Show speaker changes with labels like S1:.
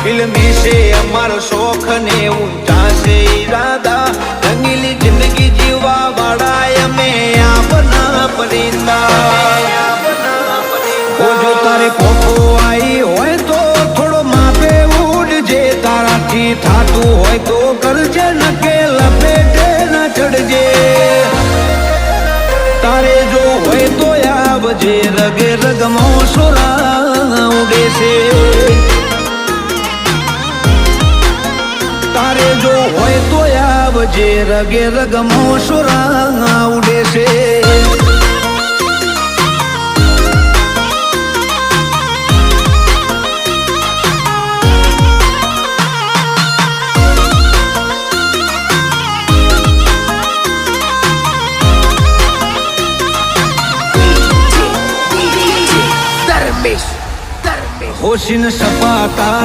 S1: ફિલ્મી છે અમારો શોખ ને ઊંચા છે ઈરાદા રંગીલી જિંદગી જીવવા વાળા અમે આપના પરિંદા જો તારે પોખો આવી હોય તો થોડો માપે ઉડજે તારાથી થાતું હોય તો કરજે નકે લપેટે ન ચડજે તારે જો હોય તો આવજે રગે રગમાં સોરા ઉડે છે તારે જો હોય તો આવજે રગે રગમાં સોરા ઉડે છે હોશીન સપાતા